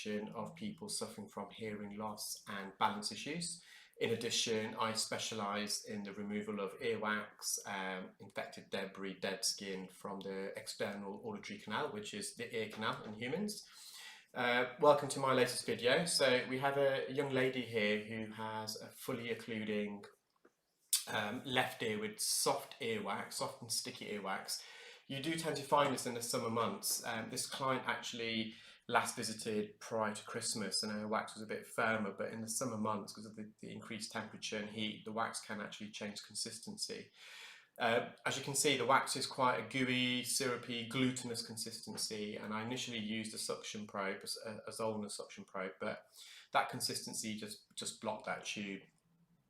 attention of people suffering from hearing loss and balance issues. In addition, I specialise in the removal of earwax, infected debris, dead skin from the external auditory canal, which is the ear canal in humans. Welcome to my latest video. So we have a young lady here who has a fully occluding left ear with soft earwax, soft and sticky earwax. You do tend to find this in the summer months. This client actually last visited prior to Christmas and her wax was a bit firmer, but in the summer months, because of the increased temperature and heat, the wax can actually change consistency. As you can see, the wax is quite a gooey, syrupy, glutinous consistency, and I initially used a suction probe, a Zollner suction probe, but that consistency just blocked that tube.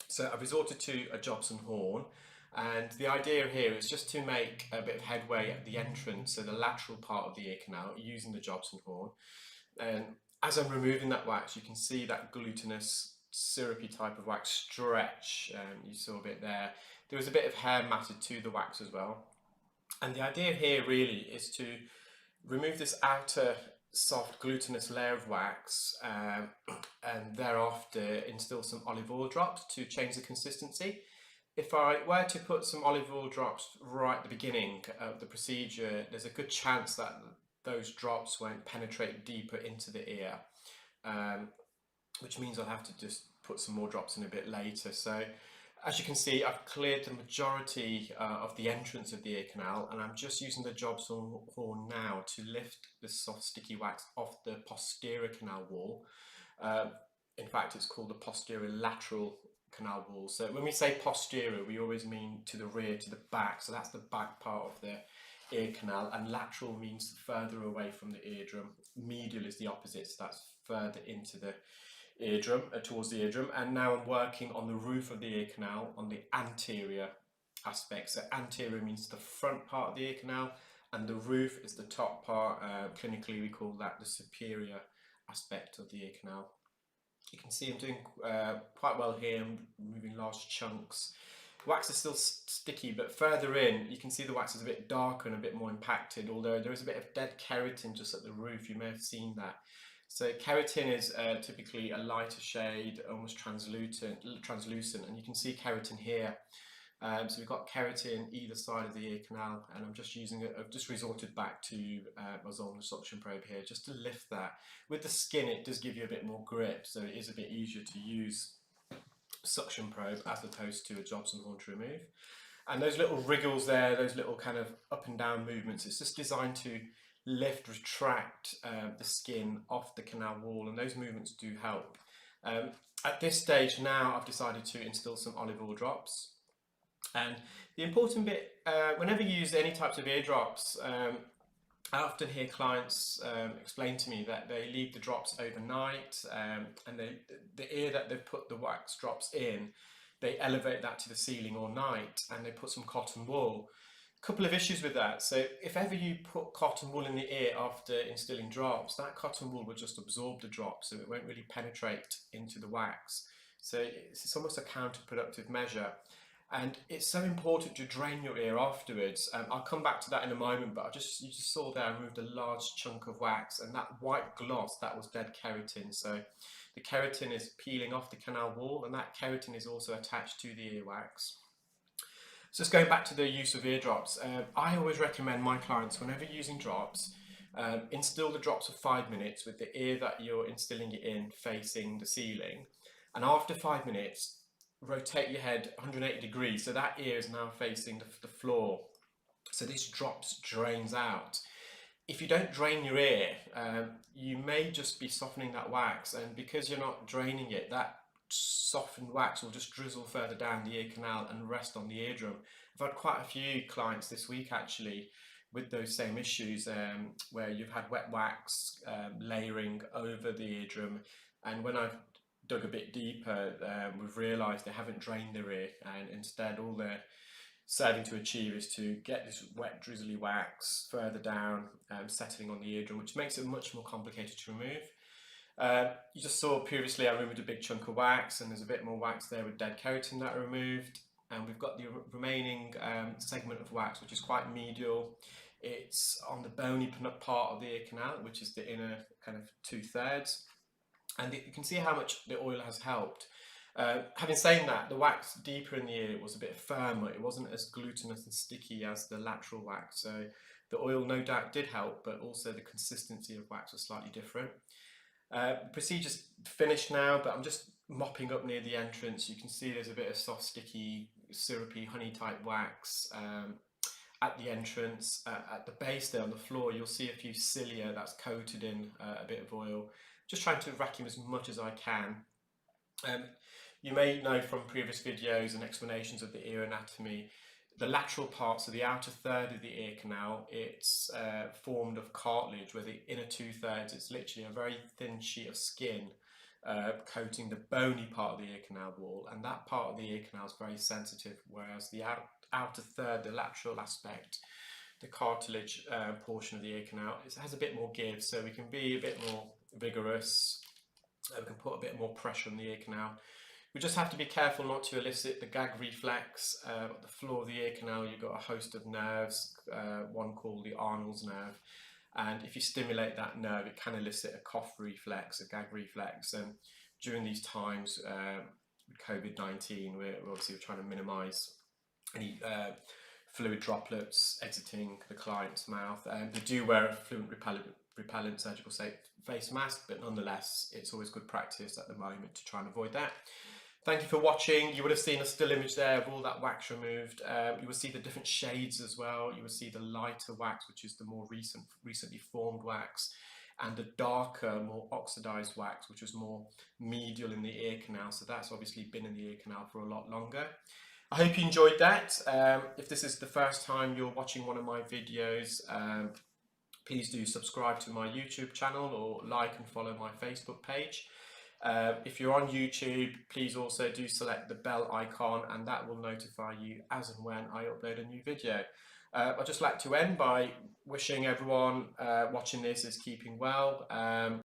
So I resorted to a Jobson horn, and the idea here is just to make a bit of headway at the entrance, so the lateral part of the ear canal, using the Jobson horn. And as I'm removing that wax, you can see that glutinous, syrupy type of wax stretch. You saw a bit there. There was a bit of hair matted to the wax as well. And the idea here really is to remove this outer soft glutinous layer of wax and thereafter instill some olive oil drops to change the consistency. If I were to put some olive oil drops right at the beginning of the procedure, there's a good chance that those drops won't penetrate deeper into the ear, which means I'll have to just put some more drops in a bit later. So as you can see, I've cleared the majority of the entrance of the ear canal, and I'm just using the Jobson horn now to lift the soft sticky wax off the posterior canal wall. In fact, it's called the posterior lateral canal wall. So when we say posterior, we always mean to the rear, to the back. So that's the back part of the ear canal, and lateral means further away from the eardrum. Medial is the opposite, so that's further into the eardrum, towards the eardrum. And now I'm working on the roof of the ear canal on the anterior aspect. So anterior means the front part of the ear canal, and the roof is the top part. Clinically we call that the superior aspect of the ear canal. You can see I'm doing quite well here. I'm removing large chunks. Wax is still sticky, but further in you can see the wax is a bit darker and a bit more impacted, although there is a bit of dead keratin just at the roof. You may have seen that. So keratin is typically a lighter shade, almost translucent, and you can see keratin here. So we've got keratin either side of the ear canal, and I'm just using it. I've just resorted back to my Zollner suction probe here just to lift that. With the skin, it does give you a bit more grip, so it is a bit easier to use suction probe as opposed to a Jobson horn to remove. And those little wriggles there, those little kind of up and down movements, it's just designed to lift, retract the skin off the canal wall, and those movements do help. At this stage now, I've decided to instill some olive oil drops. And the important bit, whenever you use any types of ear drops, I often hear clients explain to me that they leave the drops overnight, and the ear that they've put the wax drops in, they elevate that to the ceiling all night, and they put some cotton wool. A couple of issues with that. So if ever you put cotton wool in the ear after instilling drops, that cotton wool will just absorb the drops, so it won't really penetrate into the wax. So it's almost a counterproductive measure. And it's so important to drain your ear afterwards. I'll come back to that in a moment, but you just saw there I removed a large chunk of wax, and that white gloss, that was dead keratin. So the keratin is peeling off the canal wall, and that keratin is also attached to the earwax. So just going back to the use of ear drops, I always recommend my clients, whenever using drops, instill the drops for 5 minutes with the ear that you're instilling it in facing the ceiling, and after 5 minutes, rotate your head 180 degrees, so that ear is now facing the floor, so these drops drains out. If you don't drain your ear, you may just be softening that wax, and because you're not draining it, that softened wax will just drizzle further down the ear canal and rest on the eardrum. I've had quite a few clients this week actually with those same issues, where you've had wet wax layering over the eardrum, and when I've dug a bit deeper, we've realised they haven't drained their ear, and instead all they're serving to achieve is to get this wet drizzly wax further down, settling on the eardrum, which makes it much more complicated to remove. You just saw previously I removed a big chunk of wax, and there's a bit more wax there with dead keratin that I removed, and we've got the remaining segment of wax which is quite medial. It's on the bony part of the ear canal, which is the inner kind of 2/3. And you can see how much the oil has helped. Having said that, the wax deeper in the ear was a bit firmer. It wasn't as glutinous and sticky as the lateral wax. So the oil no doubt did help, but also the consistency of wax was slightly different. Procedure's finished now, but I'm just mopping up near the entrance. You can see there's a bit of soft, sticky, syrupy, honey type wax at the entrance. At the base there on the floor, you'll see a few cilia that's coated in a bit of oil. Just trying to vacuum as much as I can. You may know from previous videos and explanations of the ear anatomy, the lateral part, so the outer third of the ear canal, it's formed of cartilage, where the inner 2/3, it's literally a very thin sheet of skin coating the bony part of the ear canal wall, and that part of the ear canal is very sensitive, whereas the outer third, the lateral aspect, the cartilage portion of the ear canal, it has a bit more give, so we can be a bit more vigorous, we can put a bit more pressure on the ear canal. We just have to be careful not to elicit the gag reflex. At the floor of the ear canal, you've got a host of nerves, one called the Arnold's nerve. And if you stimulate that nerve, it can elicit a cough reflex, a gag reflex. And during these times, with COVID-19, we're obviously trying to minimize any fluid droplets exiting the client's mouth. We do wear a fluent repellent surgical face mask, but nonetheless, it's always good practice at the moment to try and avoid that. Thank you for watching. You would have seen a still image there of all that wax removed. You will see the different shades as well. You will see the lighter wax, which is the more recently formed wax, and the darker, more oxidized wax, which was more medial in the ear canal. So that's obviously been in the ear canal for a lot longer. I hope you enjoyed that. If this is the first time you're watching one of my videos, please do subscribe to my YouTube channel or like and follow my Facebook page. If you're on YouTube, please also do select the bell icon, and that will notify you as and when I upload a new video. I'd just like to end by wishing everyone watching this is keeping well.